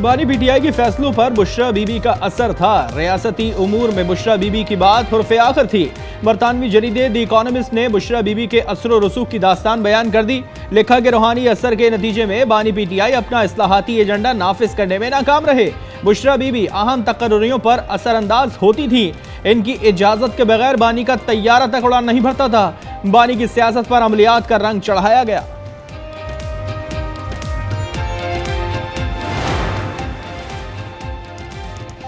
बानी पीटीआई के फैसलों पर बुशरा बीबी का असर था। रियासती उमूर में बुशरा बीबी की बात हुर्फ़े आखिर थी। बरतानवी जरीदे द इकोनॉमिस्ट ने बुशरा बीबी के असर और रसूख की दास्तान बयान कर दी। लिखा कि रूहानी असर के नतीजे में बानी पीटीआई अपना इस्लाहाती एजेंडा नाफिज करने में नाकाम रहे। बुशरा बीबी अहम तकर्रियों पर असरअंदाज होती थी। इनकी इजाजत के बगैर बानी का तैयारा तक उड़ान नहीं भरता था। बानी की सियासत पर अमलियात का रंग चढ़ाया गया।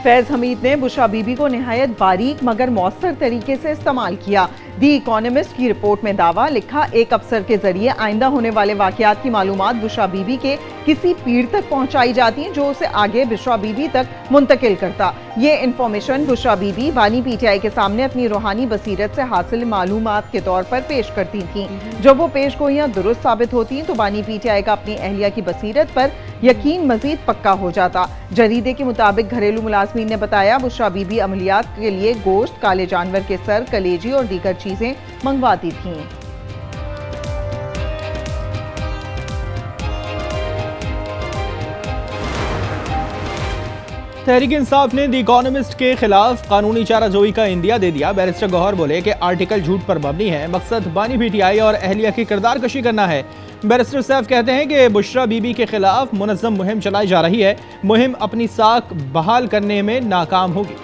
फैज हमीद ने बुशरा बीबी को निहायत बारीक मगर मौसर तरीके से इस्तेमाल किया। दी इकोनॉमिस्ट की रिपोर्ट में दावा लिखा, एक अफसर के जरिए आइंदा होने वाले वाकयात की मालूमात बुशरा बीबी के किसी पीर तक पहुंचाई जाती हैं, जो उसे आगे बुशरा बीबी तक मुंतकिल करता। ये इंफॉर्मेशन बुशरा बीबी बानी पीटीआई के सामने अपनी रूहानी बसीरत से हासिल मालूमात के तौर पर पेश करती थीं। जब वो पेश गोइयां दुरुस्त साबित होती तो बानी पीटीआई का अपनी अहलिया की बसीरत पर यकीन मजीद पक्का हो जाता। जरीदे के मुताबिक घरेलू मुलाजमीन ने बताया, बुशरा बीबी अमलियात के लिए गोश्त, काले जानवर के सर, कलेजी और दीगर चीजें मंगवाती थीं। तहरीक इंसाफ ने द इकोनॉमिस्ट के खिलाफ कानूनी चाराजोई का इंदिया दे दिया। बैरिस्टर गौहर बोले कि आर्टिकल झूठ पर मबनी है, मकसद बानी पीटीआई और अहलिया की किरदार कशी करना है। बैरिस्टर सैफ कहते हैं कि बुशरा बीबी के खिलाफ मुनज़्ज़म मुहिम चलाई जा रही है। मुहिम अपनी साख बहाल करने में नाकाम होगी।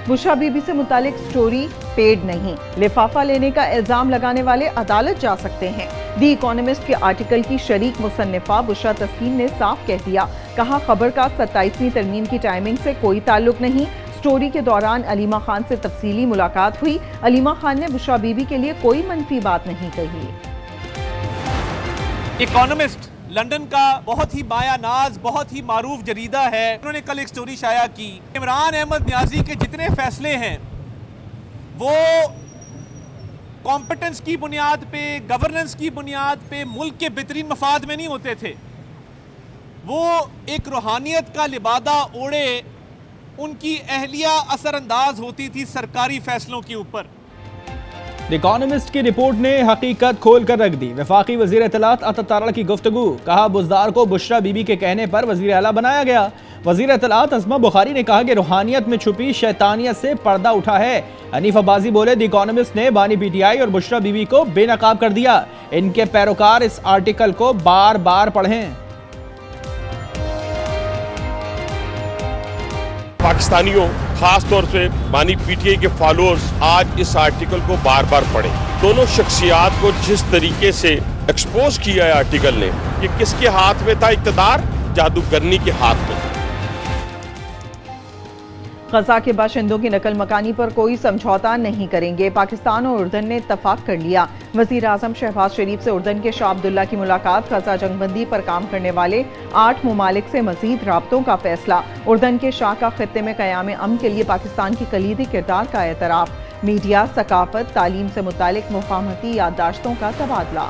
बुशरा बीबी से मुतालिक स्टोरी पेड नहीं, लिफाफा लेने का इल्जाम लगाने वाले अदालत जा सकते हैं। दी इकोनॉमिस्ट के आर्टिकल की शरीक मुसन्निफा बुशरा तस्कीन ने साफ कह दिया। कहा, खबर का 27वीं तरमीम की टाइमिंग से कोई ताल्लुक नहीं। स्टोरी के दौरान अलीमा खान से तफसीली मुलाकात हुई। अलीमा खान ने बुशरा बीबी के लिए कोई मनफी बात नहीं कही। इकोनॉमिस्ट लंदन का बहुत ही बायानाज, बहुत ही मारूफ जरीदा है। उन्होंने कल एक स्टोरी शाया की, इमरान अहमद नियाजी के जितने फैसले हैं वो कॉम्पिटेंस की बुनियाद पे, गवर्नेंस की बुनियाद पे, मुल्क के बेहतरीन मफाद में नहीं होते थे। वो एक रूहानियत का लिबादा ओढ़े उनकी अहलिया असरअंदाज होती थी सरकारी फैसलों के ऊपर। द इकोनॉमिस्ट की रिपोर्ट ने हकीकत खोल कर रख दी। वफाकी वजीर इत्तलात अता तारड़ की गुफ्तगू। कहा, बुज़दार को बुशरा बीबी के कहने पर वजीर आला बनाया गया। वजीर इत्तलात अज़मा बुखारी ने कहा कि रूहानियत में छुपी शैतानियत से पर्दा उठा है। हनीफ अब्बासी बोले, द इकोनॉमिस्ट ने बानी पीटीआई और बुशरा बीबी को बेनकाब कर दिया। इनके पैरोकार इस आर्टिकल को बार बार पढ़ें। पाकिस्तानियों, खास तौर से बानी पीटीआई के फॉलोअर्स आज इस आर्टिकल को बार बार पढ़ें। दोनों शख्सियात को जिस तरीके से एक्सपोज किया है आर्टिकल ने कि किसके हाथ में था इक़्तिदार, जादूगरनी के हाथ में। गजा के बाशिंदों की नकल मकानी पर कोई समझौता नहीं करेंगे। पाकिस्तान और उर्दन ने इत्तफाक कर लिया। वजीर आजम शहबाज शरीफ से उर्दन के शाह अब्दुल्ला की मुलाकात। गजा जंगबंदी पर काम करने वाले 8 ममालिक से मजीद राब्तों का फैसला। उर्दन के शाह का खित्ते में क़याम अमन के लिए पाकिस्तान की कलीदी किरदार का एतराफ़। मीडिया, सकाफत, तालीम से मुतालिक मुफाहमती याददाश्तों का तबादला।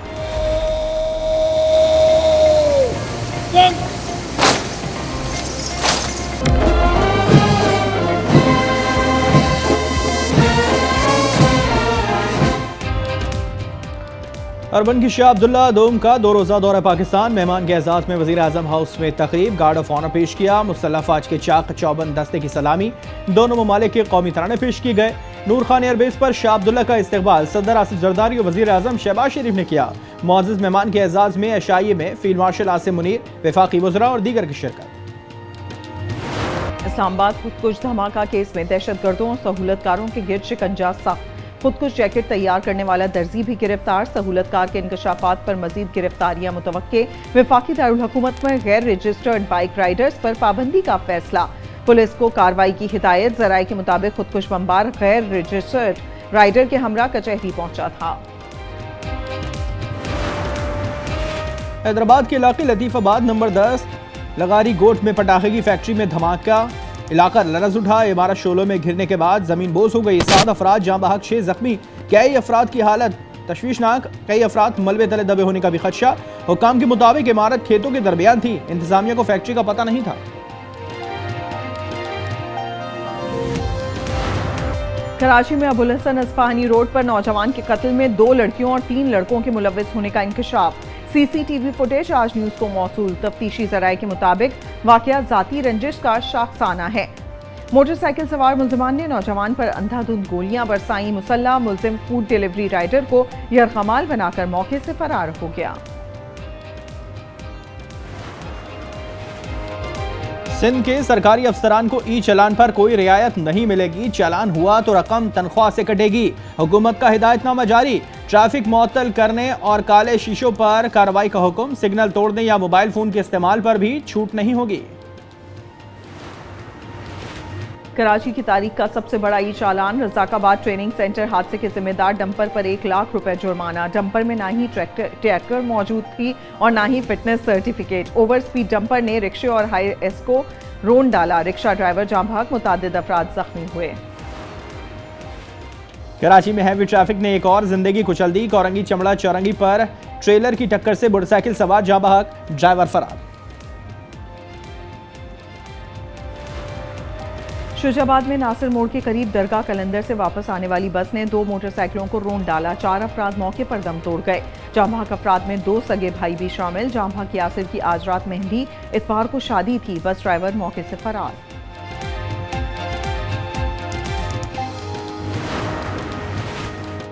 अर्बन की शाह अब्दुल्ला दोम का 2 रोज़ा दौरा पाकिस्तान। मेहमान के एजाज़ में वज़ीर आज़म हाउस में तकरीब, गार्ड ऑफ ऑनर पेश किया। मुसल्लह फ़ौज के चाक चौबंद दस्ते की सलामी। दोनों ममालिक के कौमी तराने पेश किए गए। नूर खान एयरबेस पर शाह अब्दुल्ला का इस्तकबाल सदर आसिफ जरदारी और वज़ीर आज़म शहबाज शरीफ ने किया। मुअज़्ज़ज़ मेहमान के एजाज़ में एशाइये में फील्ड मार्शल आसिम मुनीर, वफाकी वज़रा और दीगर की शिरकत। इस्लामाबाद खुदकुश धमाका केस में दहशतगर्दों और सहूलतकारों के गिरद शिकंजा सख्त। खुदकुश जैकेट तैयार करने वाला दर्जी भी गिरफ्तार। सहूलतकार के इंकशाफात पर मजीद गिरफ्तारियां मुतवक्के। वफाकी दारुल हुकूमत में गैर रजिस्टर्ड बाइक राइडर्स पर पाबंदी का फैसला। पुलिस को कार्रवाई की हिदायत। जराये के मुताबिक खुदकुश बमबार गैर रजिस्टर्ड राइडर के हमरा कचहरी पहुंचा था। हैदराबाद के इलाके लतीफाबाद नंबर 10 लगारी गोट में पटाखे की फैक्ट्री में धमाका। इलाका लरज उठा। इमारत शोलों में घिरने के बाद जमीन बोस हो गई। 7 अफराद जाँ बहक, 6 जख्मी। कई अफराद की हालत तशवीशनाक। कई अफराद मलबे तले दबे होने का भी खदशा। हुक्काम के मुताबिक इमारत खेतों के दरमियान थी। इंतजामिया को फैक्ट्री का पता नहीं था। कराची में अबुल हसन अस्फहानी रोड पर नौजवान के कत्ल में 2 लड़कियों और 3 लड़कों के मुलव्विस होने का इंकशाफ। सीसीटीवी फुटेज आज न्यूज को मौसूल। तफ्तीशी जराये के मुताबिक वाकया जाती रंजिश का शाखसाना है। मोटरसाइकिल सवार मुलजमान ने नौजवान पर अंधाधुंध गोलियां बरसाई। मुसल्ला मुलजिम फूड डिलीवरी राइडर को यरगमाल बनाकर मौके से फरार हो गया। सिंध के सरकारी अफसरान को ई चालान पर कोई रियायत नहीं मिलेगी। चालान हुआ तो रकम तनख्वाह से कटेगी। हुकूमत का हिदायतनामा जारी। ट्रैफिक मुअत्तल करने और काले शीशों पर कार्रवाई का हुक्म। सिग्नल तोड़ने या मोबाइल फोन के इस्तेमाल पर भी छूट नहीं होगी। कराची की तारीख का सबसे बड़ा ई चालान। रज़ाकाबाद ट्रेनिंग सेंटर हादसे के जिम्मेदार डंपर पर 1 लाख रुपए जुर्माना। डंपर में ना ही ट्रैकर मौजूद थी और ना ही fitness certificate. Over speed dumper ने रिक्शे और हाई एस को रोन डाला। रिक्शा ड्राइवर जाम भाग, मुतादिद अफराद जख्मी हुए। कराची में हैवी ट्रैफिक ने एक और जिंदगी कुचल दी। कोरंगी चमड़ा चौरंगी पर ट्रेलर की टक्कर से मोटरसाइकिल सवार जाम भाग, ड्राइवर फरार। शुजाबाद में नासिर मोड़ के करीब दरगाह कलंदर से वापस आने वाली बस ने 2 मोटरसाइकिलों को रोन डाला। 4 अफराद मौके पर दम तोड़ गए। जाम भाग अफराद में 2 सगे भाई भी शामिल। जाम भाग यासिर की आज रात मेहंदी, इतवार को शादी थी। बस ड्राइवर मौके से फरार।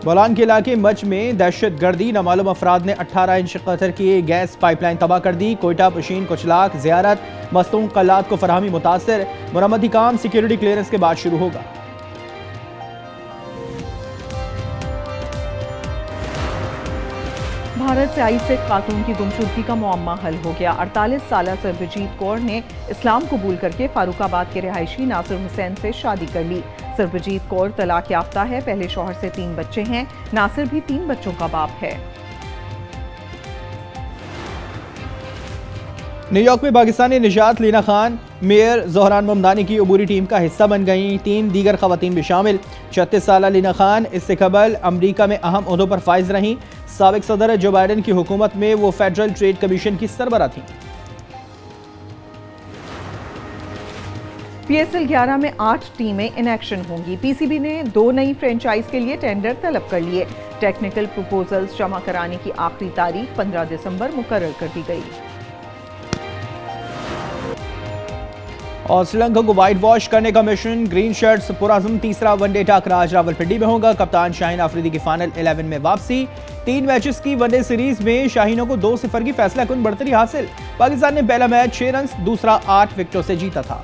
बोलान के इलाके मच में दहशतगर्दी। नामालूम अफराद ने 18 इंच कतर की गैस पाइपलाइन तबाह कर दी। कोयटा, पशीन, कुचलाक, ज़ियारत, मस्तूम कल्लात को फराहमी मुतासर। मुरम्मती काम सिक्योरिटी क्लियरेंस के बाद शुरू होगा। भारत से आई सिख खातून की गुमशुदगी का मुअम्मा हल हो गया। 48 साला सरबजीत कौर ने इस्लाम कबूल करके फारूकाबाद के रिहायशी नासिर हुसैन से शादी कर ली। सरबजीत कौर तलाक याफ्ता है। पहले शौहर से 3 बच्चे हैं। नासिर भी 3 बच्चों का बाप है। न्यूयॉर्क में पाकिस्तानी निजात लीना खान मेयर जोहरान ममदानी की अबूरी टीम का हिस्सा बन गईं। 3 दीगर खवातीन भी शामिल। 36 साला लीना खान इससे कबल अमरीका में अहम ओहदों पर फाइज रहीं। साबिक सदर जो बाइडन की हुकूमत में वो फेडरल ट्रेड कमीशन की सरबराह थी। PSL 11 में 8 टीमें इन एक्शन होंगी। PCB ने 2 नई फ्रेंचाइज के लिए टेंडर तलब कर लिए। टेक्निकल प्रपोजल्स जमा कराने की आखिरी तारीख 15 दिसंबर मुकर्रर कर दी गई। और श्रीलंका को व्हाइट वॉश करने का मिशन। ग्रीन शर्ट्स पुरअज़्म तीसरा वनडे टाकरा आज रावलपिंडी में होगा। कप्तान शाहीन आफरीदी की फाइनल 11 में वापसी। 3 मैचेस की वनडे सीरीज में शाहीनों को 2-0 की फैसला कुन बढ़तरी हासिल। पाकिस्तान ने पहला मैच 6 रन, दूसरा 8 विकेटों से जीता था।